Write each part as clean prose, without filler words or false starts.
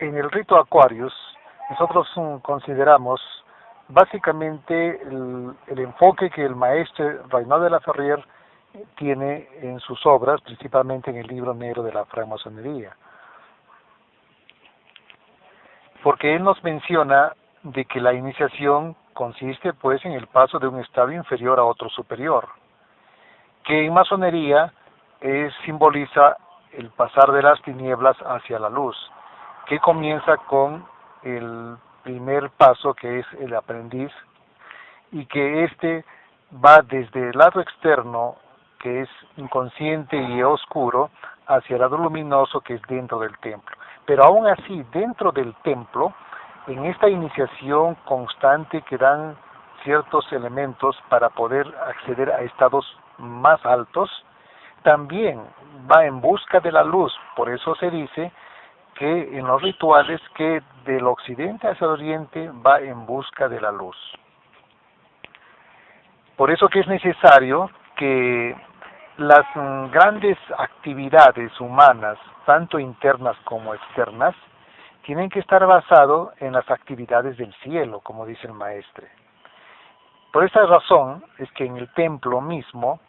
En el rito Aquarius, nosotros consideramos básicamente el enfoque que el maestro Reynald de la Ferrière tiene en sus obras, principalmente en el libro negro de la francmasonería. Porque él nos menciona de que la iniciación consiste pues en el paso de un estado inferior a otro superior, que en masonería simboliza el pasar de las tinieblas hacia la luz, que comienza con el primer paso, que es el aprendiz, y que este va desde el lado externo, que es inconsciente y oscuro, hacia el lado luminoso, que es dentro del templo. Pero aún así, dentro del templo, en esta iniciación constante que dan ciertos elementos para poder acceder a estados más altos, también va en busca de la luz. Por eso se dice que en los rituales que del occidente hacia el oriente va en busca de la luz. Por eso que es necesario que las grandes actividades humanas, tanto internas como externas, tienen que estar basadas en las actividades del cielo, como dice el maestre. Por esta razón es que en el templo mismo,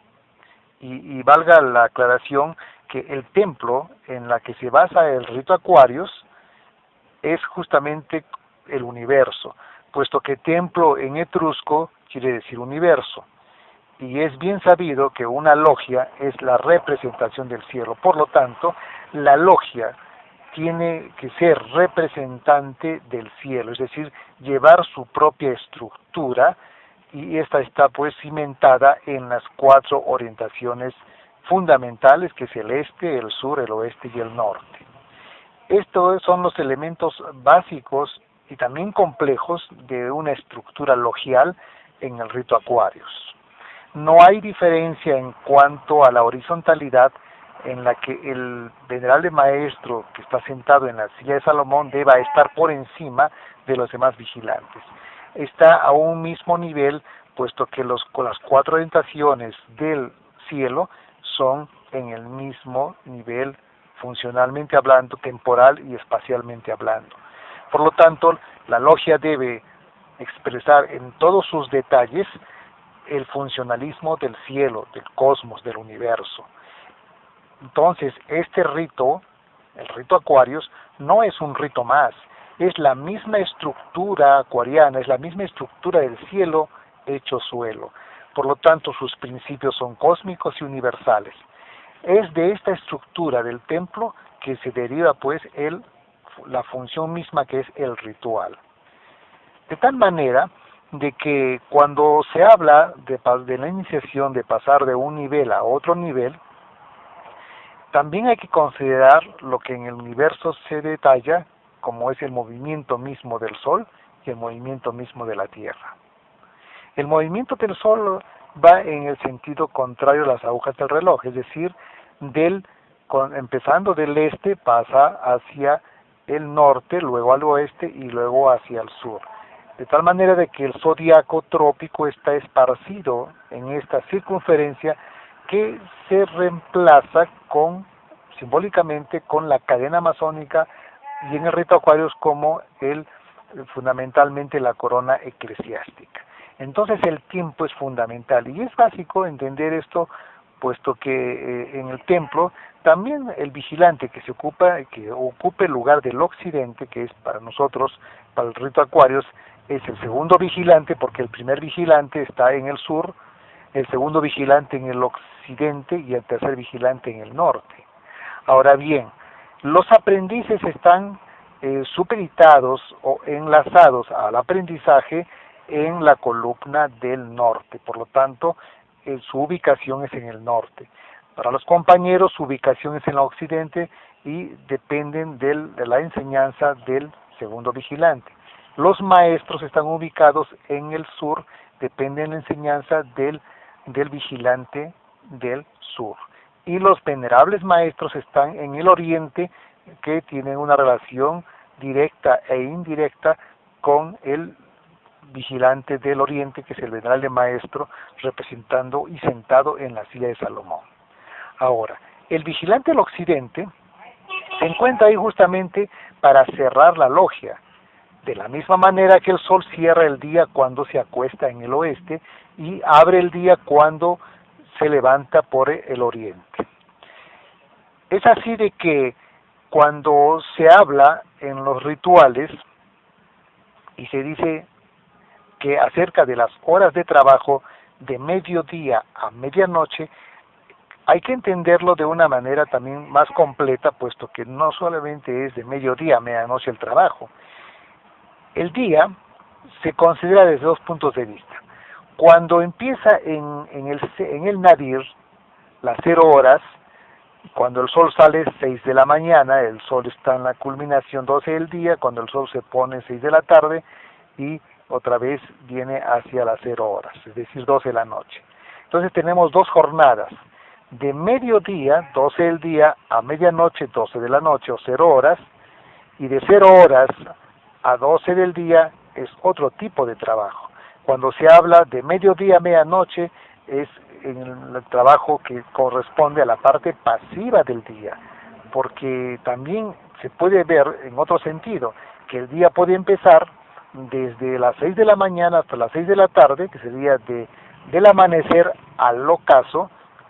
y valga la aclaración, que el templo en la que se basa el rito Aquarius es justamente el universo, puesto que templo en etrusco quiere decir universo, y es bien sabido que una logia es la representación del cielo. Por lo tanto, la logia tiene que ser representante del cielo, es decir, llevar su propia estructura, y esta está pues cimentada en las 4 orientaciones fundamentales, que es el este, el sur, el oeste y el norte. Estos son los elementos básicos y también complejos de una estructura logial en el rito Aquarius. No hay diferencia en cuanto a la horizontalidad en la que el venerable maestro que está sentado en la silla de Salomón deba estar por encima de los demás vigilantes. Está a un mismo nivel, puesto que con las 4 orientaciones del cielo son en el mismo nivel, funcionalmente hablando, temporal y espacialmente hablando. Por lo tanto, la logia debe expresar en todos sus detalles el funcionalismo del cielo, del cosmos, del universo. Entonces, este rito, el rito Aquarius, no es un rito más, es la misma estructura acuariana, es la misma estructura del cielo hecho suelo. Por lo tanto, sus principios son cósmicos y universales. Es de esta estructura del templo que se deriva pues la función misma, que es el ritual. De tal manera de que cuando se habla de la iniciación, de pasar de un nivel a otro nivel, también hay que considerar lo que en el universo se detalla, como es el movimiento mismo del Sol y el movimiento mismo de la Tierra. El movimiento del Sol va en el sentido contrario a las agujas del reloj, es decir, empezando del este pasa hacia el norte, luego al oeste y luego hacia el sur. De tal manera de que el zodiaco trópico está esparcido en esta circunferencia, que se reemplaza simbólicamente con la cadena masónica, y en el rito Aquarius como fundamentalmente la corona eclesiástica. Entonces el tiempo es fundamental, y es básico entender esto, puesto que en el templo también el vigilante que ocupe el lugar del occidente, que es para nosotros, para el rito Aquarius, es el segundo vigilante, porque el primer vigilante está en el sur, el segundo vigilante en el occidente y el tercer vigilante en el norte. Ahora bien, los aprendices están supeditados o enlazados al aprendizaje en la columna del norte, por lo tanto su ubicación es en el norte. Para los compañeros su ubicación es en el occidente y dependen de la enseñanza del segundo vigilante. Los maestros están ubicados en el sur, dependen de la enseñanza del vigilante del sur. Y los venerables maestros están en el oriente, que tienen una relación directa e indirecta con el vigilante del oriente, que es el venerable maestro, representando y sentado en la silla de Salomón. Ahora, el vigilante del occidente Se encuentra ahí justamente para cerrar la logia, de la misma manera que el sol cierra el día cuando se acuesta en el oeste y abre el día cuando se levanta por el oriente. Es así de que cuando se habla en los rituales y se dice que acerca de las horas de trabajo de mediodía a medianoche, hay que entenderlo de una manera también más completa, puesto que no solamente es de mediodía a medianoche el trabajo. El día se considera desde dos puntos de vista. Cuando empieza en el nadir, las 0 horas, cuando el sol sale 6 de la mañana, el sol está en la culminación 12 del día, cuando el sol se pone 6 de la tarde y otra vez viene hacia las 0 horas, es decir, 12 de la noche. Entonces tenemos dos jornadas, de mediodía, 12 del día, a medianoche, 12 de la noche o 0 horas, y de 0 horas a 12 del día es otro tipo de trabajo. Cuando se habla de mediodía a medianoche es en el trabajo que corresponde a la parte pasiva del día, porque también se puede ver en otro sentido, que el día puede empezar desde las 6 de la mañana hasta las 6 de la tarde, que sería del amanecer al ocaso,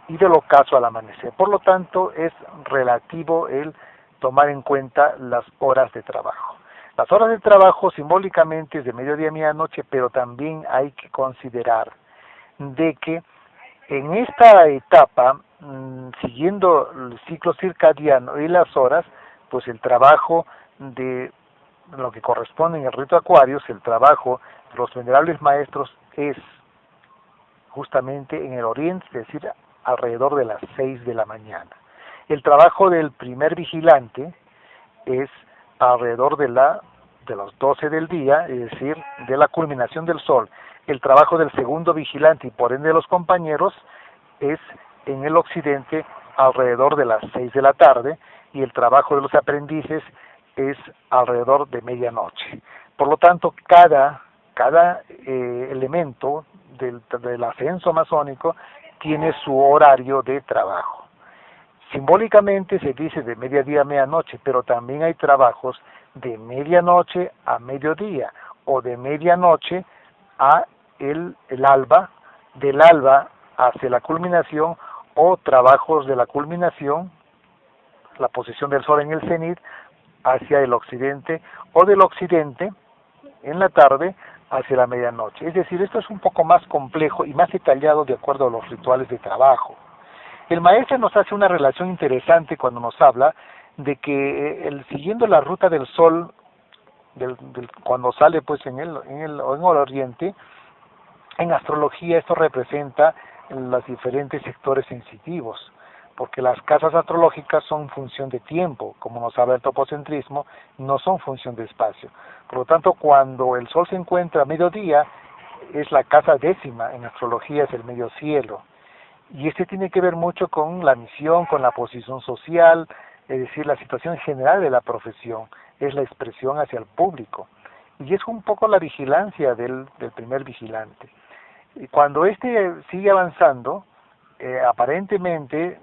y del ocaso al amanecer. Por lo tanto, es relativo el tomar en cuenta las horas de trabajo. Las horas de trabajo simbólicamente es de mediodía a medianoche, pero también hay que considerar de que en esta etapa, siguiendo el ciclo circadiano y las horas, pues el trabajo de lo que corresponde en el rito Acuarios, el trabajo de los venerables maestros es justamente en el oriente, es decir, alrededor de las 6 de la mañana. El trabajo del primer vigilante es alrededor de los 12 del día, es decir, de la culminación del sol. El trabajo del segundo vigilante y por ende de los compañeros es en el occidente alrededor de las 6 de la tarde y el trabajo de los aprendices es alrededor de medianoche. Por lo tanto, cada elemento del ascenso masónico tiene su horario de trabajo. Simbólicamente se dice de mediodía a medianoche, pero también hay trabajos de medianoche a mediodía o de medianoche a el alba, del alba hacia la culminación o trabajos de la culminación, la posición del sol en el cenit, hacia el occidente o del occidente en la tarde hacia la medianoche. Es decir, esto es un poco más complejo y más detallado de acuerdo a los rituales de trabajo. El maestro nos hace una relación interesante cuando nos habla de que siguiendo la ruta del sol, cuando sale pues en el oriente, en astrología esto representa los diferentes sectores sensitivos, porque las casas astrológicas son función de tiempo, como nos habla el topocentrismo, no son función de espacio. Por lo tanto, cuando el sol se encuentra a mediodía, es la casa décima, en astrología es el medio cielo. Y este tiene que ver mucho con la misión, con la posición social, es decir, la situación general de la profesión, es la expresión hacia el público. Y es un poco la vigilancia del primer vigilante. Y cuando este sigue avanzando, aparentemente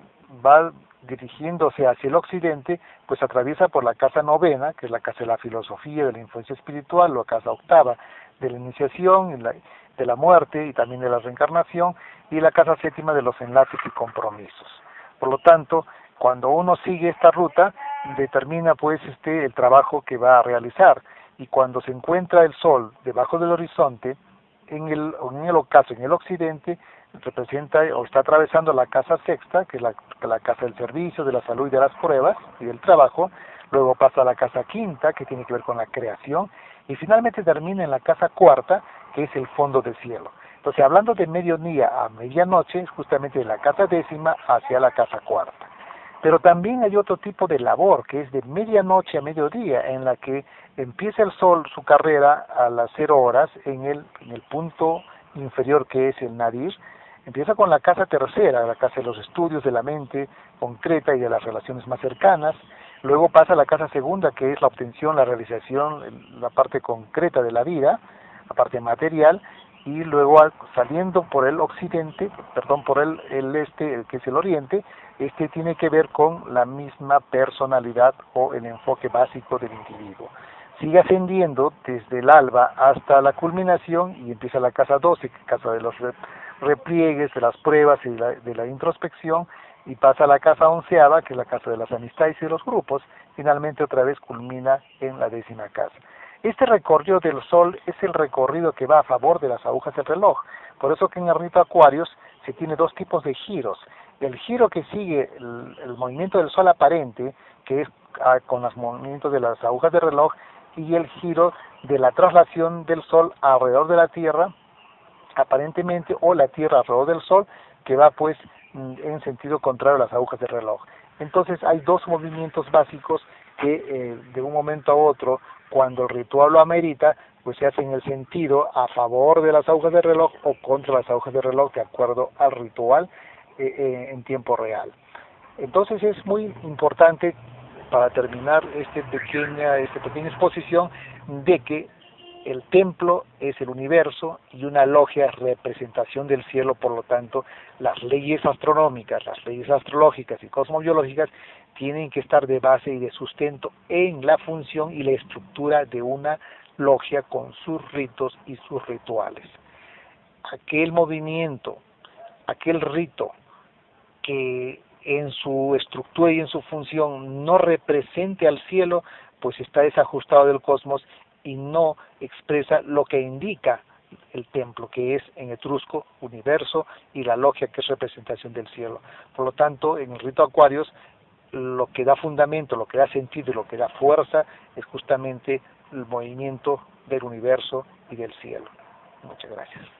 va dirigiéndose hacia el occidente, pues atraviesa por la casa novena, que es la casa de la filosofía, de la influencia espiritual, la casa octava, de la iniciación, de la muerte y también de la reencarnación, y la casa séptima de los enlaces y compromisos. Por lo tanto, cuando uno sigue esta ruta, determina pues el trabajo que va a realizar, y cuando se encuentra el sol debajo del horizonte, en el ocaso, en el occidente, representa o está atravesando la casa sexta, que es la casa del servicio, de la salud y de las pruebas y del trabajo, luego pasa a la casa quinta, que tiene que ver con la creación, y finalmente termina en la casa cuarta, que es el fondo del cielo. Entonces, hablando de mediodía a medianoche, es justamente de la casa décima hacia la casa cuarta. Pero también hay otro tipo de labor, que es de medianoche a mediodía, en la que empieza el sol su carrera a las 0 horas en el punto inferior que es el nadir. Empieza con la casa tercera, la casa de los estudios de la mente concreta y de las relaciones más cercanas. Luego pasa a la casa segunda, que es la obtención, la realización, la parte concreta de la vida, la parte material, y luego saliendo por el occidente, por el este, que es el oriente, este tiene que ver con la misma personalidad o el enfoque básico del individuo. Sigue ascendiendo desde el alba hasta la culminación y empieza la casa 12, que es casa de los repliegues, de las pruebas y de la introspección, y pasa a la casa 11ª, que es la casa de las amistades y de los grupos. Finalmente otra vez culmina en la 10ª casa. Este recorrido del Sol es el recorrido que va a favor de las agujas del reloj. Por eso que en el rito Acuarios se tiene dos tipos de giros. El giro que sigue el movimiento del Sol aparente, que es con los movimientos de las agujas del reloj, y el giro de la traslación del Sol alrededor de la Tierra, aparentemente, o la Tierra alrededor del Sol, que va pues en sentido contrario a las agujas del reloj. Entonces hay dos movimientos básicos que de un momento a otro, cuando el ritual lo amerita, pues se hace en el sentido a favor de las agujas del reloj o contra las agujas del reloj, de acuerdo al ritual en tiempo real. Entonces es muy importante, para terminar esta pequeña exposición, de que el templo es el universo y una logia es representación del cielo. Por lo tanto, las leyes astronómicas, las leyes astrológicas y cosmobiológicas tienen que estar de base y de sustento en la función y la estructura de una logia con sus ritos y sus rituales. Aquel movimiento, aquel rito que en su estructura y en su función no represente al cielo, pues está desajustado del cosmos y no expresa lo que indica el templo, que es en etrusco universo, y la logia, que es representación del cielo. Por lo tanto, en el rito Acuarios, lo que da fundamento, lo que da sentido y lo que da fuerza es justamente el movimiento del universo y del cielo. Muchas gracias.